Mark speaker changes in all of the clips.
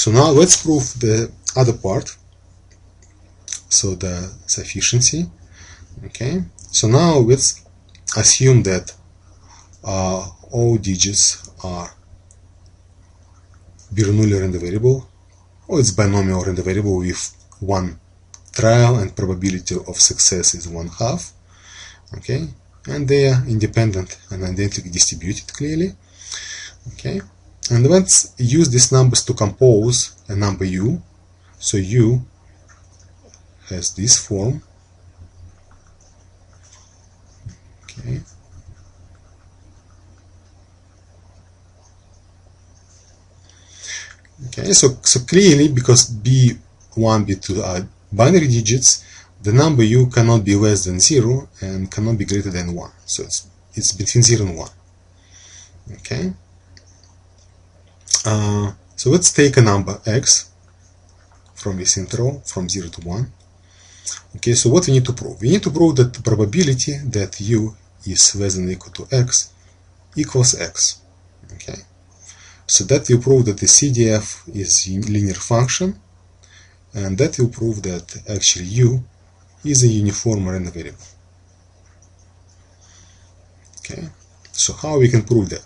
Speaker 1: So now let's prove the other part, so the sufficiency. Okay, so now let's assume that all digits are Bernoulli random variable, or it's binomial random variable with one trial and probability of success is 1/2. Okay, and they are independent and identically distributed clearly. Okay, and let's use these numbers to compose a number u. So u has this form. Okay. Okay, so clearly, because b1, b2 are binary digits, the number u cannot be less than 0 and cannot be greater than 1. So it's between 0 and 1. Okay. So let's take a number x from this interval from 0 to 1. Okay, so what we need to prove? We need to prove that the probability that u is less than or equal to x equals x. Okay, so that will prove that the CDF is a linear function, and that will prove that actually u is a uniform random variable. Okay, so how we can prove that?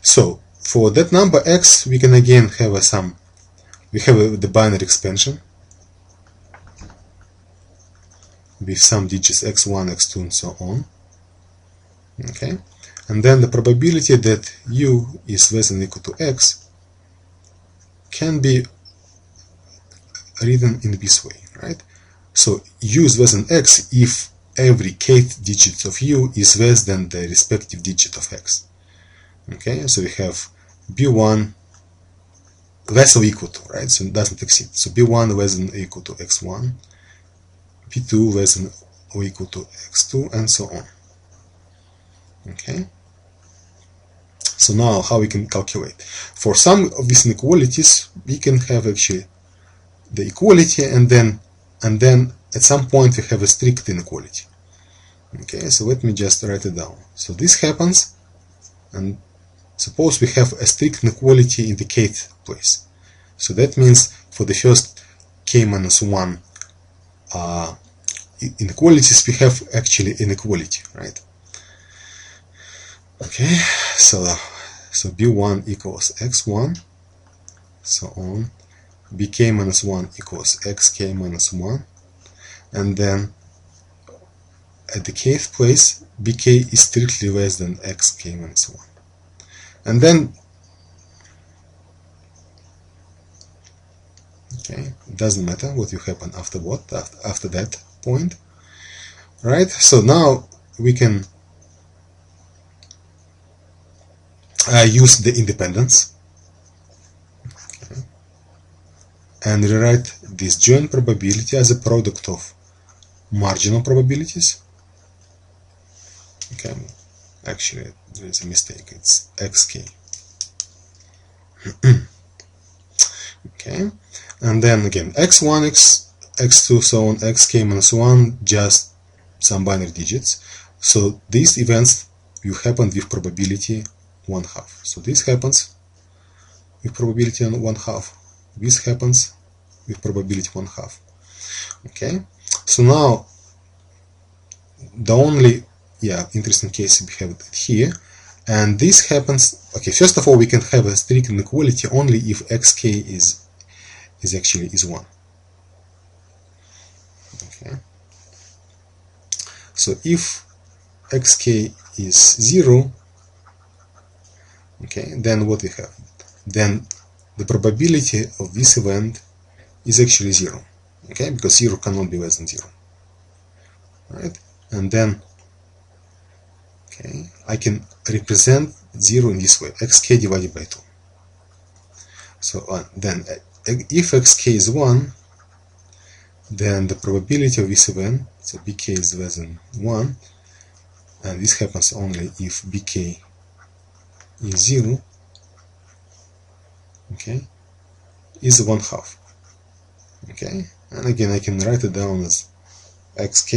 Speaker 1: So for that number x, we can again have the binary expansion with some digits x1, x2, and so on. Okay, and then the probability that u is less than or equal to x can be written in this way, right? So u is less than x if every kth digit of u is less than the respective digit of x. Okay, so we have b1 less or equal to, right? So it doesn't exceed. So b1 less than or equal to x1, b2 less than or equal to x2, and so on. Okay, so now how we can calculate? For some of these inequalities, we can have actually the equality, and then at some point we have a strict inequality. Okay, so let me just write it down. So this happens, and suppose we have a strict inequality in the kth place. So that means for the first k minus 1 inequalities, we have actually inequality, right? Okay, so b1 equals x1, so on, bk minus 1 equals xk minus 1, and then at the kth place, bk is strictly less than xk minus 1. And then, okay, it doesn't matter what will happen after after that point, right? So now we can use the independence, okay, and rewrite this joint probability as a product of marginal probabilities. Okay, actually there is a mistake, it's xk. Okay, and then again x1, x2, so on, xk minus 1, just some binary digits. So these events will happen with probability 1/2. So this happens with probability 1/2. This happens with probability 1/2. Okay, so now the only interesting case we have it here, and this happens. Okay, first of all, we can have a strict inequality only if xk is actually 1. Okay, so if xk is 0, okay, then what we have? Then the probability of this event is actually 0. Okay, because 0 cannot be less than 0. Right? And then, okay, I can represent 0 in this way, xk divided by 2. So then, if xk is 1, then the probability of this event, so bk is less than 1, and this happens only if bk is 0, okay, is 1/2. Okay, and again I can write it down as xk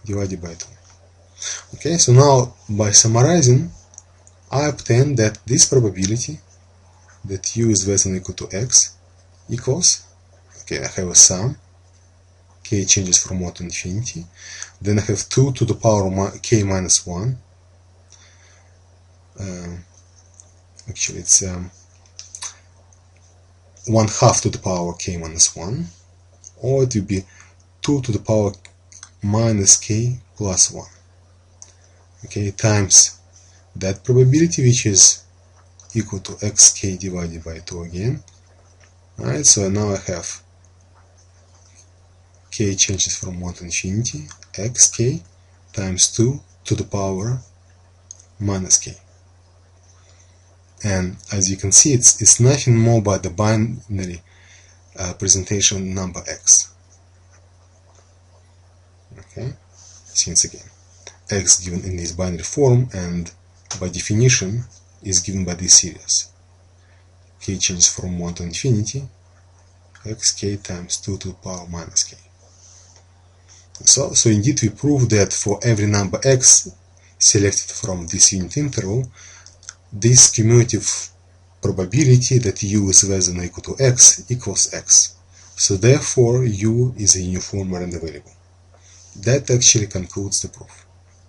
Speaker 1: divided by 2. Okay, so now by summarizing, I obtain that this probability that u is less than or equal to x equals, okay, I have a sum, k changes from 1 to infinity, then I have 2 to the power k minus 1, actually it's 1/2 to the power k minus 1, or it will be 2 to the power minus k plus 1, okay, times that probability, which is equal to xk divided by 2 again. Alright, so now I have k changes from 1 to infinity, xk times 2 to the power minus k. And as you can see, it's nothing more but the binary presentation number x. Okay, since again x given in this binary form, and by definition is given by this series. K changes from 1 to infinity, xk times 2 to the power minus k. So indeed we prove that for every number x selected from this unit interval, this cumulative probability that u is less than or equal to x equals x. So therefore u is a uniform random variable. That actually concludes the proof.